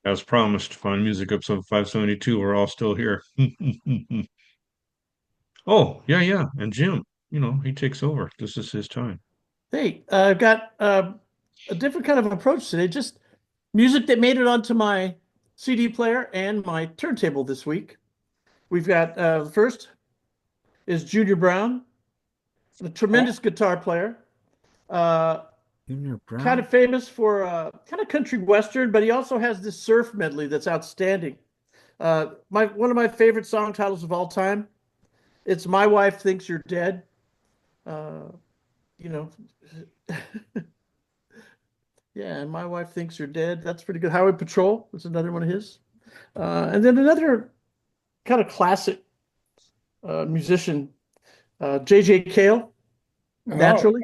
As promised, Fine Music episode 572. We're all still here. Oh, yeah, yeah. And Jim, he takes over. This is his time. Hey, I've got a different kind of approach today. Just music that made it onto my CD player and my turntable this week. We've got the first is Junior Brown, a Oh, tremendous guitar player, uh, Junior kind Brown. of famous for kind of country western, but he also has this surf medley that's outstanding. My one of my favorite song titles of all time. It's "My Wife Thinks You're Dead." Uh, you know, Yeah, and my wife thinks you're dead. That's pretty good. Highway Patrol was another one of his. And then another kind of classic musician, J.J. Cale, Oh, Naturally.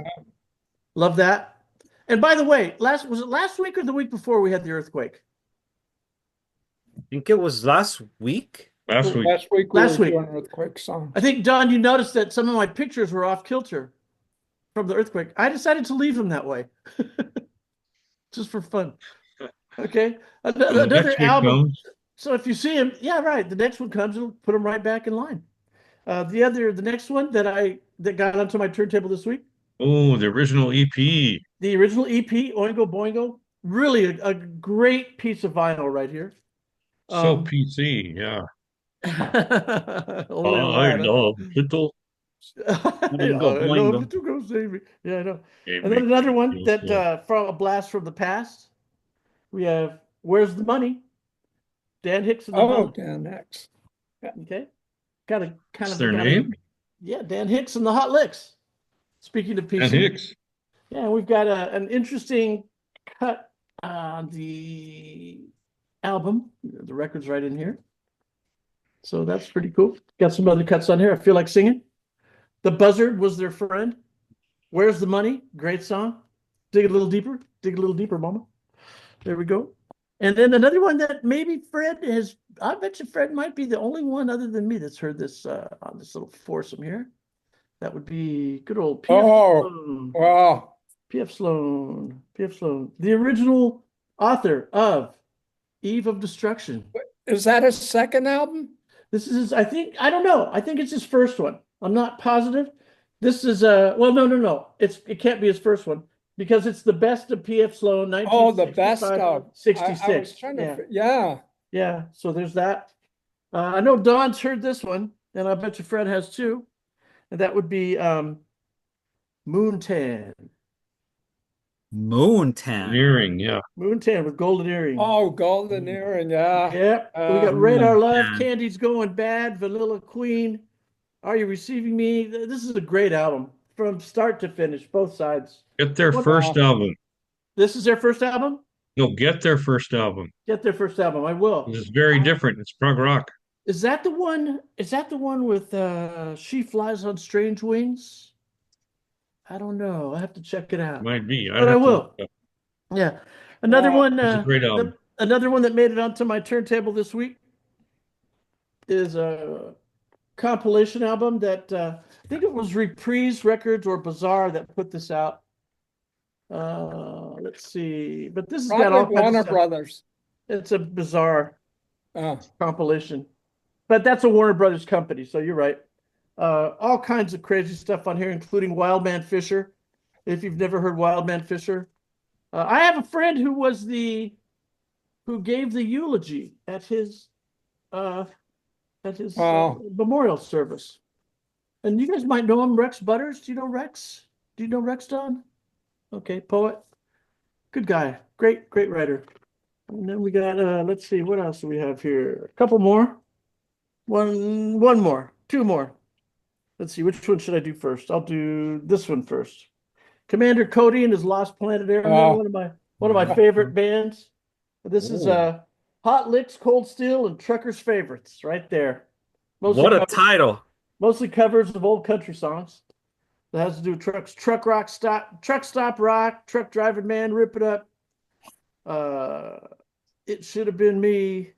Love that. And by the way, was it last week or the week before we had the earthquake? I think it was last week. Last Well, week. Last week we last were week. doing earthquake I songs. think, Don, you noticed that some of my pictures were off kilter from the earthquake. I decided to leave them that way just for fun. Okay. When the Another next week album. comes, So if you see him, yeah, right. The next one comes, it'll put him right back in line. The next one that got onto my turntable this week, oh, the original EP. the original EP, Oingo Boingo, really a great piece of vinyl right here. So Um, PC, yeah. only on I that, huh? love little Oingo I love Boingo. you to go save me. Yeah, I know. It And then makes another me one feel that so. from a blast from the past. We have "Where's the Money?" Dan Hicks and the Oh, Hot. Dan X. Yeah. Okay, kind What's of their got a name? yeah, Dan Hicks and the Hot Licks. Speaking of And PC, Hicks. yeah, we've got an interesting cut on the album. The record's right in here. So that's pretty cool. Got some other cuts on here. I feel like singing. The Buzzard was their friend. Where's the Money? Great song. Dig a little deeper. Dig a little deeper, mama. There we go. And then another one that maybe Fred has, I bet you Fred might be the only one other than me that's heard this on this little foursome here. That would be good old P.F. Oh, Sloan. wow. P.F. Sloan. P.F. Sloan. The original author of Eve of Destruction. Is that his second album? This is, I think, I don't know. I think it's his first one. I'm not positive. This is well, no. It can't be his first one because it's the best of P.F. Sloan, Oh, the best 1965, of. I was 66. trying to, Yeah. yeah. Yeah. So there's that. I know Don's heard this one, and I bet you Fred has too. And that would be Moontan. Moontan. Earring, yeah. Moontan with golden earring. Oh, Golden Earring, yeah. Yep. We got Radar Love, Moontan. Candy's Going Bad, Vanilla Queen. Are You Receiving Me? This is a great album from start to finish, both sides. Get their What? first Wow. album. This is their first album? No, get their first album. Get their first album. I will. It's very different. It's prog rock. Is that the one? Is that the one with She Flies on Strange Wings? I don't know. I have to check it out. Might be. I'd But I have to look will. it up. Yeah. Another Wow. one, It's a great album. another one that made it onto my turntable this week is a compilation album that I think it was Reprise Records or Bazaar that put this out. Let's see, but this has got Probably all kinds of Warner stuff. Brothers. It's a bizarre Oh, compilation, but that's a Warner Brothers company, so you're right. All kinds of crazy stuff on here, including Wildman Fisher. If you've never heard Wildman Fisher, I have a friend who gave the eulogy uh, at his wow. memorial service. And you guys might know him, Rex Butters. Do you know Rex? Do you know Rex, Don? Okay, poet. Good guy. Great writer. And then we got let's see, what else do we have here? A couple more. One more. Two more. Let's see, which one should I do first? I'll do this one first. Commander Cody and his Lost Planet Airmen, Oh, one of my favorite bands. This is Oh, Hot Licks, Cold Steel, and Truckers' Favorites right there. Mostly What a covers, title. mostly covers of old country songs. That has to do with trucks, truck stop rock, truck driving man, rip it up. Uh, it should have been me.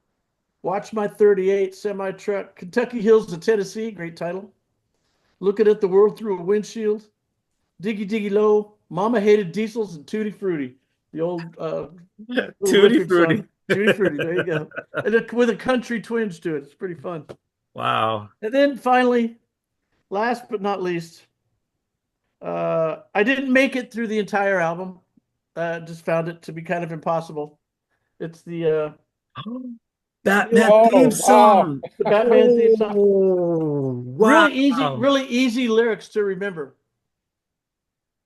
Watch my 38 semi truck. Kentucky Hills to Tennessee, great title. Looking at the world through a windshield. Diggy Diggy Low. Mama hated diesels and Tutti Frutti. The old little Tutti record Frutti. song. Tutti Frutti. There you go. And with a country twinge to it. It's pretty fun. Wow. And then finally, last but not least, I didn't make it through the entire album. Just found it to be kind of impossible. It's the Batman Oh, theme wow. song. Batman theme song. Oh, wow. Really easy lyrics to remember.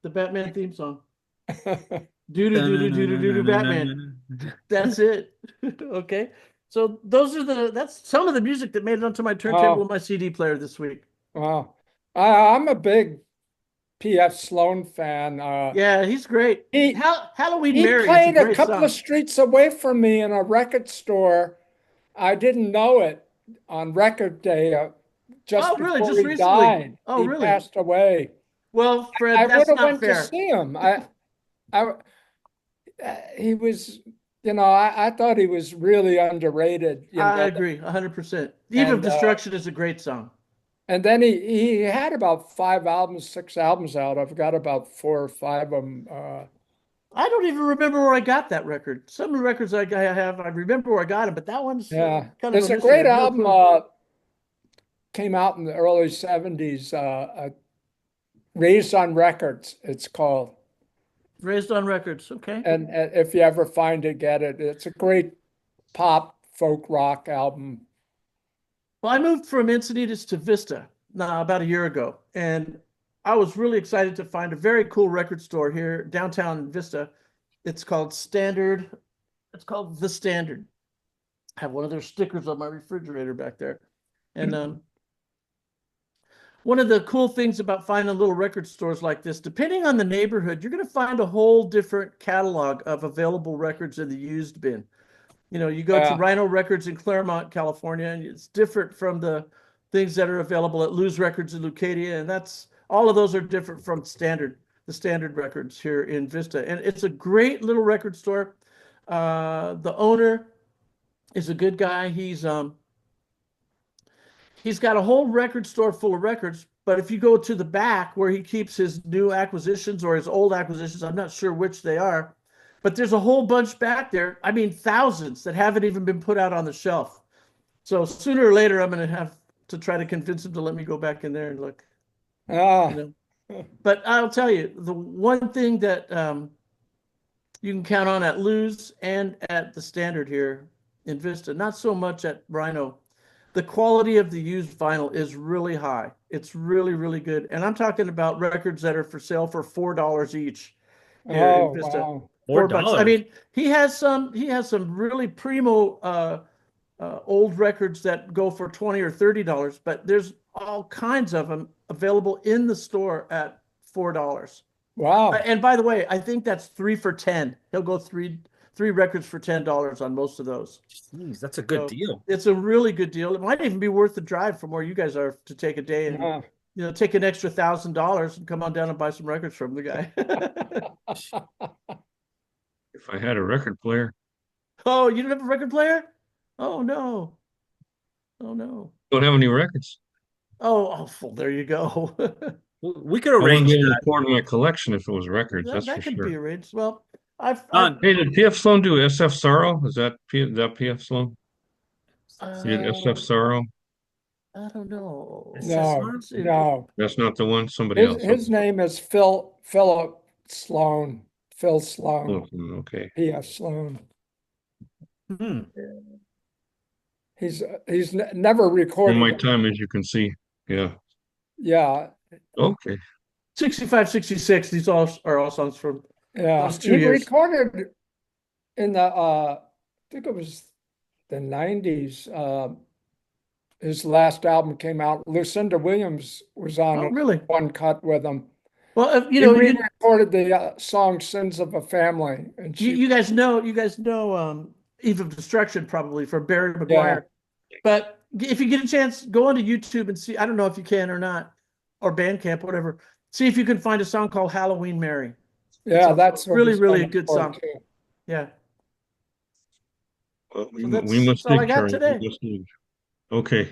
The Batman theme song. Do do do do do do do do Batman. That's it. Okay. So that's some of the music that made it onto my turntable and my CD player this week. Wow. I'm a big P.F. Sloan fan. Yeah, he's great. He Halloween he Mary is a played a great couple song. of streets away from me in a record store. I didn't know it on record day, just Oh, really? before Just he recently? died. Oh, He really? passed away. Well, Fred, I would that's have not went to fair. see him. He was, I thought he was really underrated. I agree, 100%. Eve of And, Destruction is a great song. And then he had about 5 albums, 6 albums out. I've got about 4 or 5 of them. I don't even remember where I got that record. Some of the records I have, I remember where I got them, but that one's Yeah, kind of there's a a mystery. great I have no album clue. came out in the early 70s, Raised on Records, it's called. Raised on Records. Okay. And if you ever find it, get it. It's a great pop folk rock album. Well, I moved from Encinitas to Vista about a year ago, and I was really excited to find a very cool record store here downtown Vista. It's called Standard. It's called The Standard. I have one of their stickers on my refrigerator back there. And one of the cool things about finding little record stores like this, depending on the neighborhood, you're going to find a whole different catalog of available records in the used bin. You go to Yeah. Rhino Records in Claremont, California, and it's different from the things that are available at Lou's Records in Leucadia, and all of those are different from the standard records here in Vista. And it's a great little record store. The owner is a good guy. He's got a whole record store full of records, but if you go to the back where he keeps his new acquisitions or his old acquisitions, I'm not sure which they are, but there's a whole bunch back there. I mean, thousands that haven't even been put out on the shelf. So sooner or later, I'm going to have to try to convince him to let me go back in there and look. Ah, But I'll tell you, the one thing that you can count on at Lou's and at the Standard here in Vista, not so much at Rhino. The quality of the used vinyl is really high. It's really, really good. And I'm talking about records that are for sale for $4 each here in oh, Vista. wow. $4. I $4. mean, he has some really primo old records that go for $20 or $30, but there's all kinds of them available in the store at $4. Wow. And by the way, I think that's 3 for 10. He'll go three records for $10 on most of those. Jeez, that's a good So deal. it's a really good deal. It might even be worth the drive from where you guys are to take a day and Yeah. take an extra $1,000 and come on down and buy some records from the guy. If I had a record player, Oh, you don't have a record player? Oh no. Oh no. don't have any records. Oh, well, there you go. We could I wouldn't arrange be able to that. afford my collection if it was records, that's for That could sure. be arranged. Well, I've Don, Hey, did PF Sloan do SF Sorrow? Is that PF Sloan? He did SF Sorrow? I don't know. No, Let's see. no. That's not the one, somebody else. His name is Philip Sloan. Phil Sloan. Oh, okay. P.F. Sloan. hmm. He's never On recorded. my time, as you can see. Yeah. Yeah, Okay. 65, 66. These are all songs from yeah. those 2 He years. recorded in the I think it was the 90s. His last album came out. Lucinda Williams was on Oh, really? one cut with him. Well, He re-recorded the song "Sins of a Family," and you guys know Eve of Destruction probably for Barry McGuire. But if you get a chance, go onto YouTube and see. I don't know if you can or not, or Bandcamp, whatever. See if you can find a song called Halloween Mary. yeah, It's that's what really, he's really a famous good for, song. too. Yeah. Well, So we must that's all I dig, got Charlie. today. We must dig. Okay.